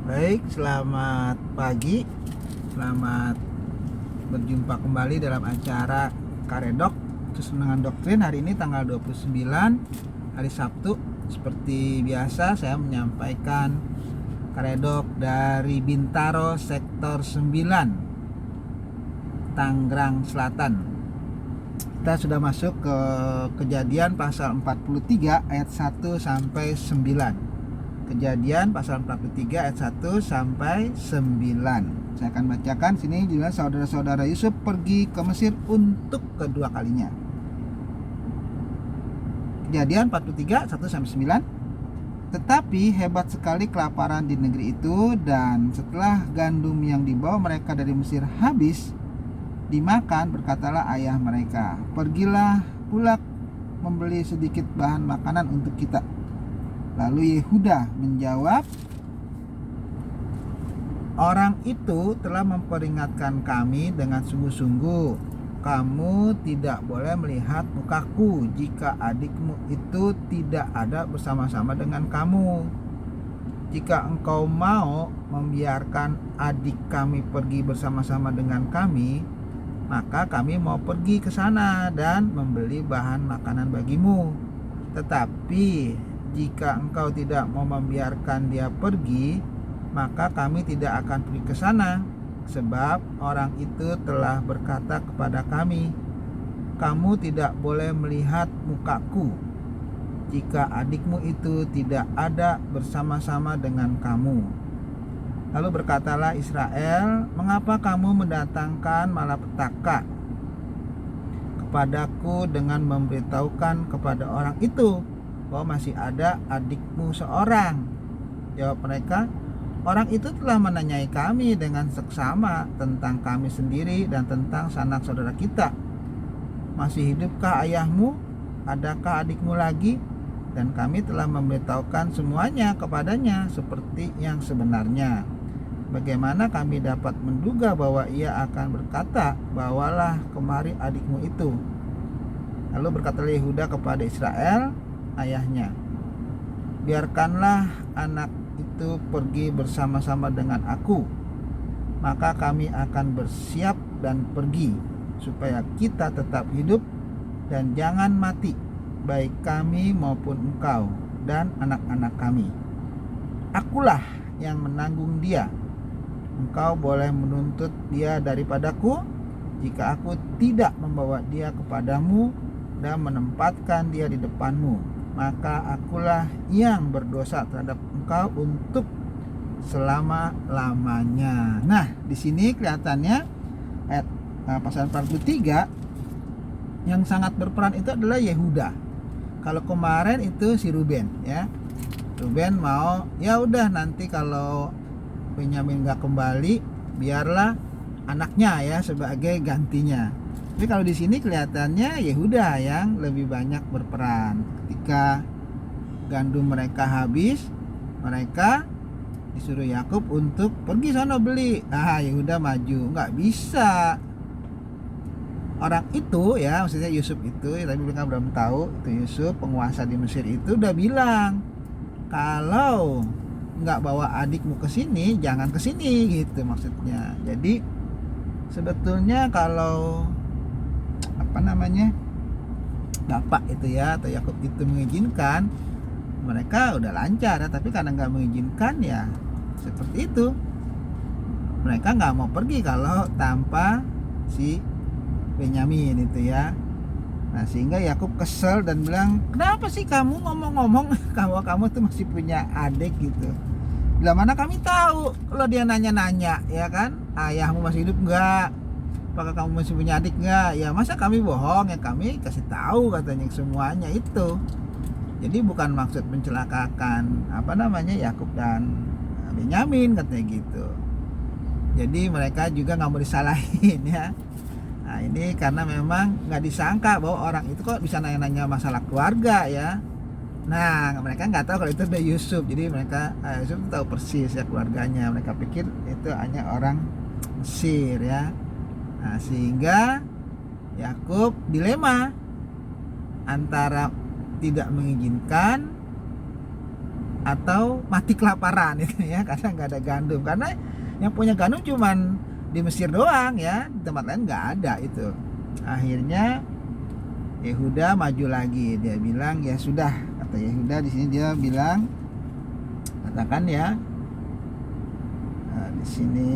Baik, selamat pagi. Selamat berjumpa kembali dalam acara Karedok Kesenangan Doktrin. Hari ini tanggal 29 hari Sabtu. Seperti biasa saya menyampaikan Karedok dari Bintaro Sektor 9 Tangerang Selatan. Kita sudah masuk ke Kejadian pasal 43 ayat 1 sampai 9. Kejadian pasal 43 ayat 1 sampai 9. Saya akan bacakan sini jelas saudara-saudara Yusuf pergi ke Mesir untuk kedua kalinya. Kejadian 43 1 sampai 9. Tetapi hebat sekali kelaparan di negeri itu, dan setelah gandum yang dibawa mereka dari Mesir habis dimakan, berkatalah ayah mereka, "Pergilah pula membeli sedikit bahan makanan untuk kita." Lalu Yehuda menjawab, "Orang itu telah memperingatkan kami dengan sungguh-sungguh. Kamu tidak boleh melihat mukaku jika adikmu itu tidak ada bersama-sama dengan kamu. Jika engkau mau membiarkan adik kami pergi bersama-sama dengan kami, maka kami mau pergi ke sana dan membeli bahan makanan bagimu. Tetapi jika engkau tidak mau membiarkan dia pergi, maka kami tidak akan pergi ke sana, sebab orang itu telah berkata kepada kami, 'Kamu tidak boleh melihat mukaku jika adikmu itu tidak ada bersama-sama dengan kamu.' Lalu berkatalah Israel, 'Mengapa kamu mendatangkan malapetaka kepadaku dengan memberitahukan kepada orang itu bahwa masih ada adikmu seorang?' Jawab mereka, 'Orang itu telah menanyai kami dengan seksama tentang kami sendiri dan tentang sanak saudara kita. Masih hidupkah ayahmu? Adakah adikmu lagi?' Dan kami telah memberitahukan semuanya kepadanya seperti yang sebenarnya. Bagaimana kami dapat menduga bahwa ia akan berkata, 'Bawalah kemari adikmu itu?' Lalu berkatalah Yehuda kepada Israel ayahnya, 'Biarkanlah anak itu pergi bersama-sama dengan aku, maka kami akan bersiap dan pergi, supaya kita tetap hidup dan jangan mati, baik kami maupun engkau dan anak-anak kami. Akulah yang menanggung dia. Engkau boleh menuntut dia daripadaku jika aku tidak membawa dia kepadamu dan menempatkan dia di depanmu, maka akulah yang berdosa terhadap engkau untuk selama-lamanya." Nah, di sini kelihatannya ayat pasal 43 yang sangat berperan itu adalah Yehuda. Kalau kemarin itu si Ruben, ya. Ruben mau, ya udah nanti kalau Benyamin nggak kembali, biarlah anaknya ya sebagai gantinya. Tapi kalau di sini kelihatannya Yehuda yang lebih banyak berperan. Ketika gandum mereka habis, mereka disuruh Yakub untuk pergi sana beli. Yehuda maju, nggak bisa. Orang itu ya, maksudnya Yusuf itu, ya, tapi mereka belum tahu itu Yusuf penguasa di Mesir itu udah bilang, kalau nggak bawa adikmu ke sini, jangan ke sini gitu maksudnya. Jadi sebetulnya kalau bapak itu ya atau Yakub itu mengizinkan, mereka udah lancar ya. Tapi karena nggak mengizinkan ya seperti itu, mereka nggak mau pergi kalau tanpa si Benyamin itu ya. Nah, sehingga Yakub kesel dan bilang, "Kenapa sih kamu ngomong-ngomong kamu tuh masih punya adik gitu? Bila mana kami tahu kalau dia nanya-nanya ya kan, ayahmu masih hidup enggak? Apakah kamu masih punya adik enggak? Ya masa kami bohong, ya kami kasih tahu," katanya, semuanya itu. Jadi bukan maksud mencelakakan Yakub dan Benyamin, katanya gitu. Jadi mereka juga nggak mau disalahin ya. Nah, ini karena memang nggak disangka bahwa orang itu kok bisa nanya-nanya masalah keluarga ya. Nah, mereka nggak tahu kalau itu ada Yusuf. Jadi mereka Yusuf tahu persis ya keluarganya. Mereka pikir itu hanya orang Mesir ya. Nah, sehingga Yakub dilema antara tidak mengizinkan atau mati kelaparan itu ya, karena nggak ada gandum. Karena yang punya gandum cuman di Mesir doang ya, di tempat lain nggak ada itu. Akhirnya Yehuda maju lagi, dia bilang ya sudah, kata Yehuda di sini dia bilang, katakan ya, di sini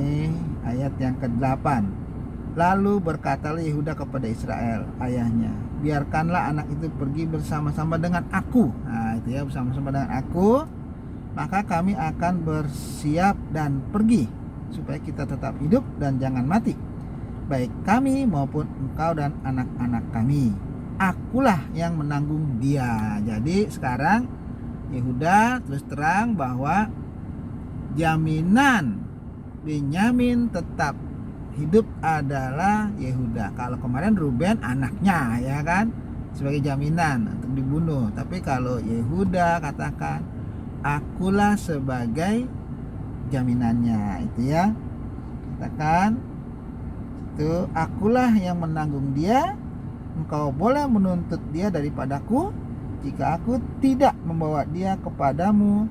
ayat yang ke-8. Lalu berkatalah Yehuda kepada Israel ayahnya, biarkanlah anak itu pergi bersama-sama dengan aku. Nah itu ya, bersama-sama dengan aku, maka kami akan bersiap dan pergi, supaya kita tetap hidup dan jangan mati, baik kami maupun engkau dan anak-anak kami. Akulah yang menanggung dia. Jadi sekarang Yehuda terus terang bahwa jaminan Benyamin tetap hidup adalah Yehuda. Kalau kemarin Ruben anaknya ya kan, sebagai jaminan untuk dibunuh. Tapi kalau Yehuda katakan akulah sebagai jaminannya, itu ya, katakan itu, akulah yang menanggung dia. Engkau boleh menuntut dia daripadaku jika aku tidak membawa dia kepadamu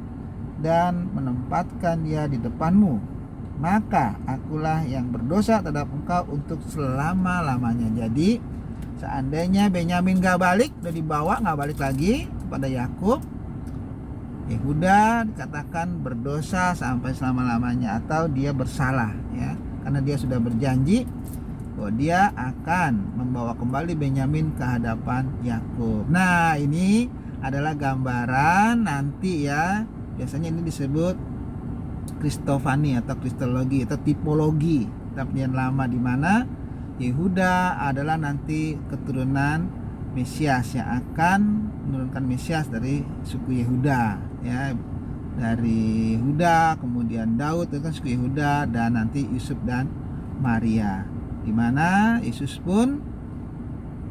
dan menempatkan dia di depanmu, maka akulah yang berdosa terhadap engkau untuk selama-lamanya. Jadi seandainya Benyamin gak balik, udah dibawa gak balik lagi kepada Yakub, Yehuda dikatakan berdosa sampai selama-lamanya, atau dia bersalah ya, karena dia sudah berjanji bahwa dia akan membawa kembali Benyamin ke hadapan Yakub. Nah ini adalah gambaran nanti ya, biasanya ini disebut Kristofani atau Kristologi atau tipologi Perjanjian Lama, di mana Yehuda adalah nanti keturunan Mesias yang akan menurunkan Mesias dari suku Yehuda ya, dari Yehuda kemudian Daud itu kan suku Yehuda, dan nanti Yusuf dan Maria, di mana Yesus pun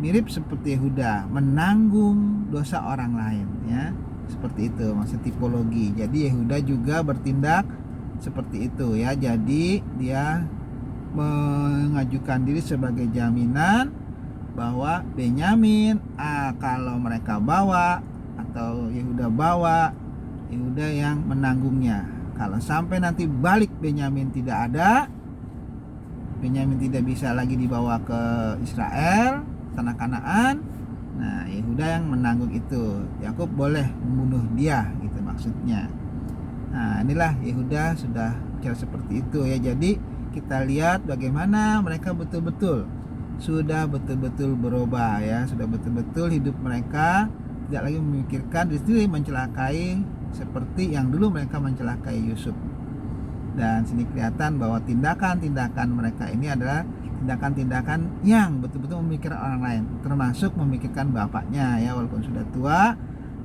mirip seperti Yehuda, menanggung dosa orang lain ya, seperti itu maksud tipologi. Jadi Yehuda juga bertindak seperti itu ya, jadi dia mengajukan diri sebagai jaminan bahwa Benyamin kalau mereka bawa atau Yehuda bawa, Yehuda yang menanggungnya. Kalau sampai nanti balik Benyamin tidak ada, Benyamin tidak bisa lagi dibawa ke Israel, tanah Kanaan, nah Yehuda yang menanggung itu. Yakub boleh membunuh dia, gitu maksudnya. Nah inilah Yehuda sudah bicara seperti itu ya. Jadi kita lihat bagaimana mereka sudah betul-betul berubah ya, sudah betul-betul hidup mereka tidak lagi memikirkan diri sendiri, mencelakai seperti yang dulu mereka mencelakai Yusuf. Dan sini kelihatan bahwa tindakan-tindakan mereka ini adalah tindakan-tindakan yang betul-betul memikirkan orang lain, termasuk memikirkan bapaknya ya, walaupun sudah tua,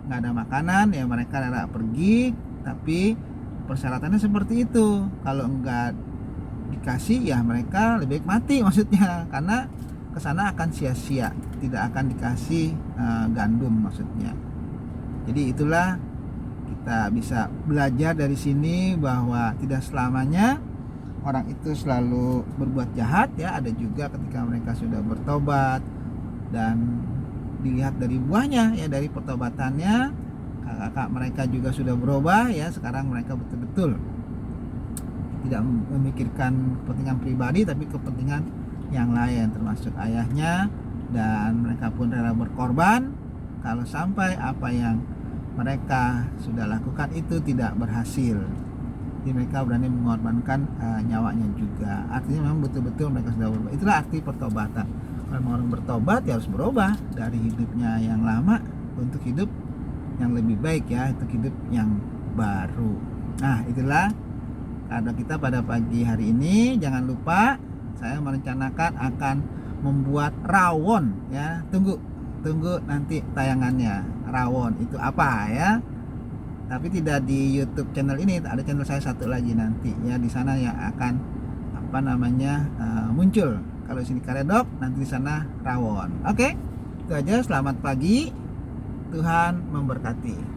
nggak ada makanan ya, mereka rela pergi, tapi persyaratannya seperti itu. Kalau enggak dikasih ya mereka lebih baik mati maksudnya, karena kesana akan sia-sia, tidak akan dikasih gandum maksudnya. Jadi itulah kita bisa belajar dari sini bahwa tidak selamanya orang itu selalu berbuat jahat ya. Ada juga ketika mereka sudah bertobat dan dilihat dari buahnya ya, dari pertobatannya, kakak mereka juga sudah berubah ya. Sekarang mereka betul-betul tidak memikirkan kepentingan pribadi, tapi kepentingan yang lain, termasuk ayahnya, dan mereka pun rela berkorban kalau sampai apa yang mereka sudah lakukan itu tidak berhasil. Jadi mereka berani mengorbankan nyawanya juga. Artinya memang betul-betul mereka sudah berubah. Itulah arti pertobatan. Kalau orang bertobat ya harus berubah dari hidupnya yang lama untuk hidup yang lebih baik ya, untuk hidup yang baru. Nah itulah kado kita pada pagi hari ini. Jangan lupa saya merencanakan akan membuat rawon ya. Tunggu nanti tayangannya. Rawon itu apa ya, tapi tidak di YouTube channel ini, ada channel saya satu lagi nanti ya, di sana yang akan muncul. Kalau di sini karedok, nanti di sana rawon. Oke, itu aja. Selamat pagi, Tuhan memberkati.